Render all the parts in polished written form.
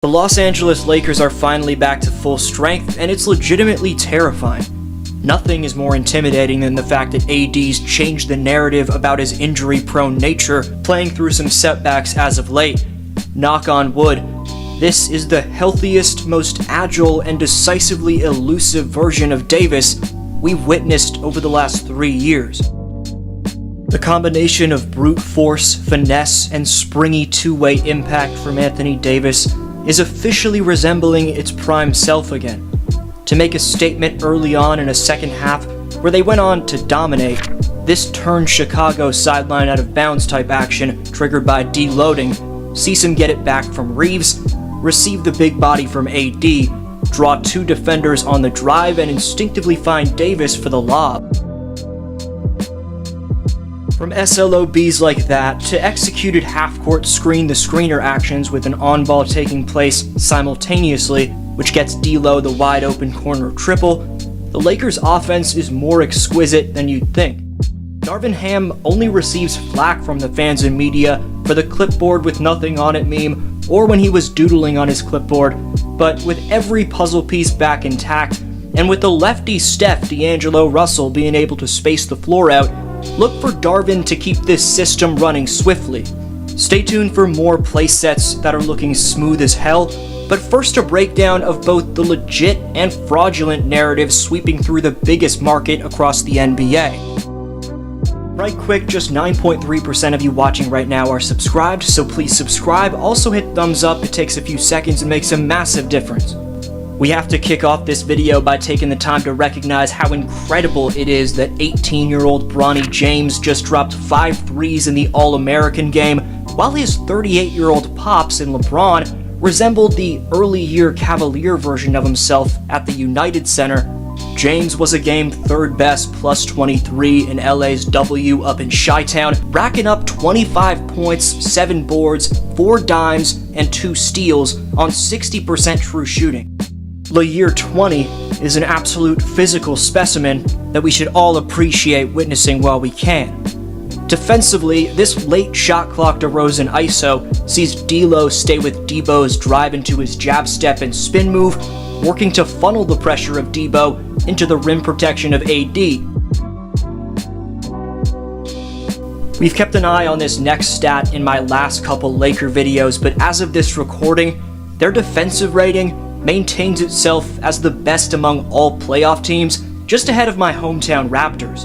The Los Angeles Lakers are finally back to full strength, and it's legitimately terrifying. Nothing is more intimidating than the fact that AD's changed the narrative about his injury-prone nature, playing through some setbacks as of late. Knock on wood, this is the healthiest, most agile, and decisively elusive version of Davis we've witnessed over the last 3 years. The combination of brute force, finesse, and springy two-way impact from Anthony Davis is officially resembling its prime self again. To make a statement early on in a second half where they went on to dominate, this turned Chicago sideline out of bounds type action triggered by deloading, sees him get it back from Reeves, receive the big body from AD, draw two defenders on the drive, and instinctively find Davis for the lob. From SLOBs like that to executed half-court screen-the-screener actions with an on-ball taking place simultaneously, which gets D'Lo the wide-open corner triple, the Lakers' offense is more exquisite than you'd think. Darvin Ham only receives flack from the fans and media for the clipboard with nothing on it meme, or when he was doodling on his clipboard, but with every puzzle piece back intact, and with the lefty Steph D'Angelo Russell being able to space the floor out, look for Darvin to keep this system running swiftly. Stay tuned for more playsets that are looking smooth as hell, but first a breakdown of both the legit and fraudulent narratives sweeping through the biggest market across the NBA. Right quick, just 9.3% of you watching right now are subscribed, so please subscribe. Also hit thumbs up, it takes a few seconds and makes a massive difference. We have to kick off this video by taking the time to recognize how incredible it is that 18-year-old Bronny James just dropped 5 threes in the All-American game, while his 38-year-old pops in LeBron resembled the early-year Cavalier version of himself at the United Center. James was a game third best plus 23 in LA's W up in Chi-Town, racking up 25 points, 7 boards, 4 dimes, and 2 steals on 60% true shooting. The year 20 is an absolute physical specimen that we should all appreciate witnessing while we can. Defensively, this late shot clock DeRozan ISO sees D'Lo stay with Debo's drive into his jab step and spin move, working to funnel the pressure of Debo into the rim protection of AD. We've kept an eye on this next stat in my last couple Laker videos, but as of this recording, their defensive rating maintains itself as the best among all playoff teams, just ahead of my hometown Raptors.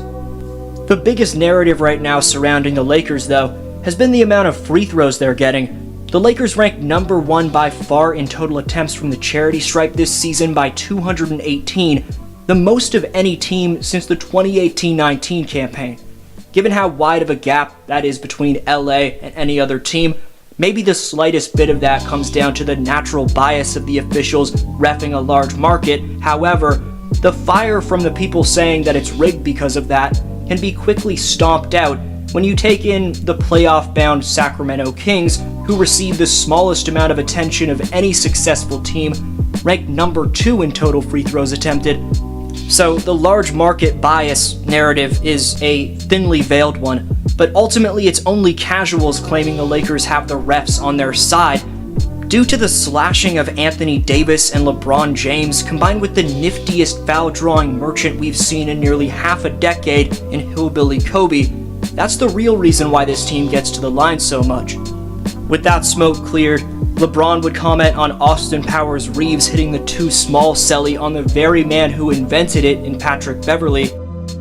The biggest narrative right now surrounding the Lakers, though, has been the amount of free throws they're getting. The Lakers ranked number 1 by far in total attempts from the charity stripe this season by 218, the most of any team since the 2018-19 campaign. Given how wide of a gap that is between LA and any other team, maybe the slightest bit of that comes down to the natural bias of the officials reffing a large market. However, the fire from the people saying that it's rigged because of that can be quickly stomped out when you take in the playoff-bound Sacramento Kings, who receive the smallest amount of attention of any successful team, ranked number 2 in total free throws attempted. So the large market bias narrative is a thinly veiled one, but ultimately it's only casuals claiming the Lakers have the refs on their side. Due to the slashing of Anthony Davis and LeBron James, combined with the niftiest foul-drawing merchant we've seen in nearly half a decade in Hillbilly Kobe, that's the real reason why this team gets to the line so much. With that smoke cleared, LeBron would comment on Austin Powers Reeves hitting the too small celly on the very man who invented it in Patrick Beverley.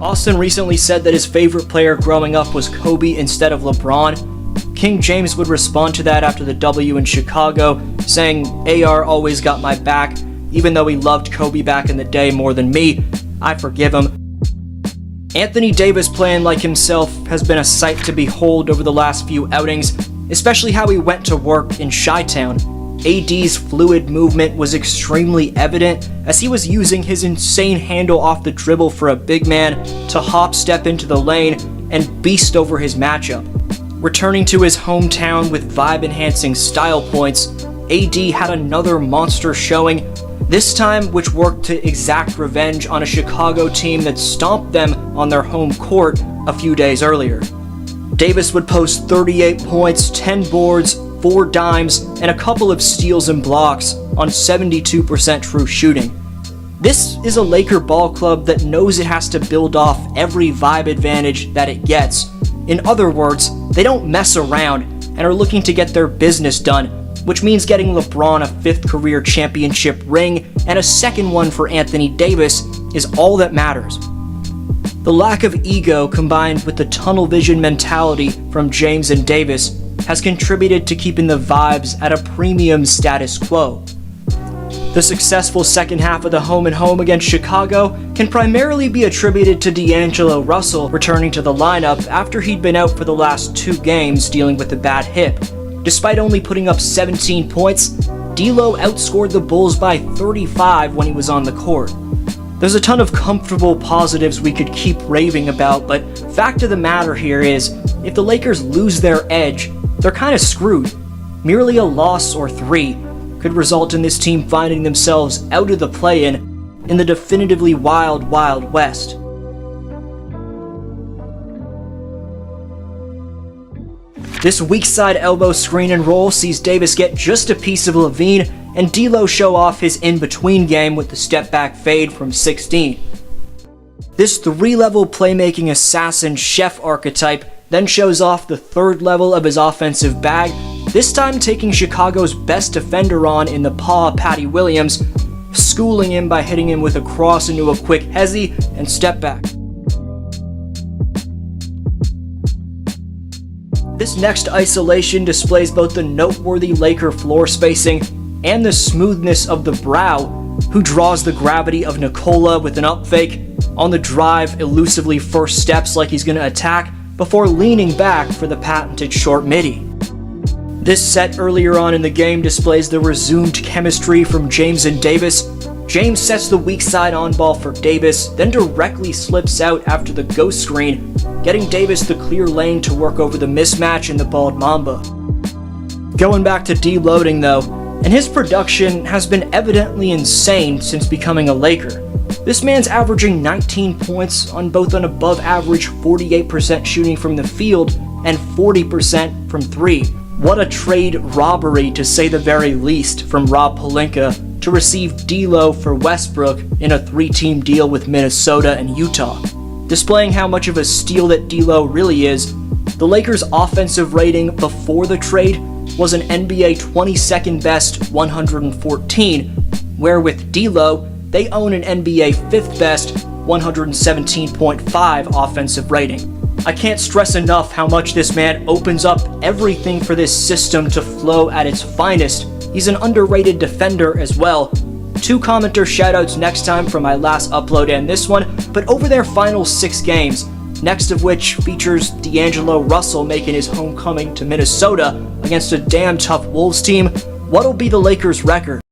Austin recently said that his favorite player growing up was Kobe instead of LeBron. King James would respond to that after the W in Chicago, saying, AR always got my back, even though he loved Kobe back in the day more than me. I forgive him. Anthony Davis playing like himself has been a sight to behold over the last few outings, especially how he went to work in Chi-Town. AD's fluid movement was extremely evident as he was using his insane handle off the dribble for a big man to hop step into the lane and beast over his matchup. Returning to his hometown with vibe-enhancing style points, AD had another monster showing, this time which worked to exact revenge on a Chicago team that stomped them on their home court a few days earlier. Davis would post 38 points, 10 boards, 4 dimes, and a couple of steals and blocks on 72% true shooting. This is a Laker ball club that knows it has to build off every vibe advantage that it gets. In other words, they don't mess around and are looking to get their business done, which means getting LeBron a 5th career championship ring and a 2nd one for Anthony Davis is all that matters. The lack of ego combined with the tunnel vision mentality from James and Davis has contributed to keeping the vibes at a premium status quo. The successful second half of the home and home against Chicago can primarily be attributed to D'Angelo Russell returning to the lineup after he'd been out for the last 2 games dealing with a bad hip. Despite only putting up 17 points, D'Lo outscored the Bulls by 35 when he was on the court. There's a ton of comfortable positives we could keep raving about, but fact of the matter here is, if the Lakers lose their edge, they're kinda screwed. Merely a loss or 3 could result in this team finding themselves out of the play-in in the definitively wild, wild West. This weak side elbow screen and roll sees Davis get just a piece of LaVine and D'Lo show off his in-between game with the step-back fade from 16. This 3-level playmaking assassin chef archetype then shows off the 3rd level of his offensive bag, this time taking Chicago's best defender on in the paw Patty Williams, schooling him by hitting him with a cross into a quick hezzy and step back. This next isolation displays both the noteworthy Laker floor spacing and the smoothness of the brow, who draws the gravity of Nikola with an up fake, on the drive elusively first steps like he's gonna attack, before leaning back for the patented short midi. This set earlier on in the game displays the resumed chemistry from James and Davis. James sets the weak side on ball for Davis, then directly slips out after the ghost screen, getting Davis the clear lane to work over the mismatch in the bald mamba. Going back to deloading though, and his production has been evidently insane since becoming a Laker. This man's averaging 19 points on both an above average 48% shooting from the field and 40% from 3. What a trade robbery to say the very least from Rob Pelinka to receive D'Lo for Westbrook in a 3-team deal with Minnesota and Utah. Displaying how much of a steal that D'Lo really is, the Lakers' offensive rating before the trade was an NBA 22nd best 114, where with D'Lo, they own an NBA 5th best 117.5 offensive rating. I can't stress enough how much this man opens up everything for this system to flow at its finest. He's an underrated defender as well. 2 commenter shoutouts next time for my last upload and this one, but over their final 6 games, next of which features D'Angelo Russell making his homecoming to Minnesota against a damn tough Wolves team, what'll be the Lakers' record?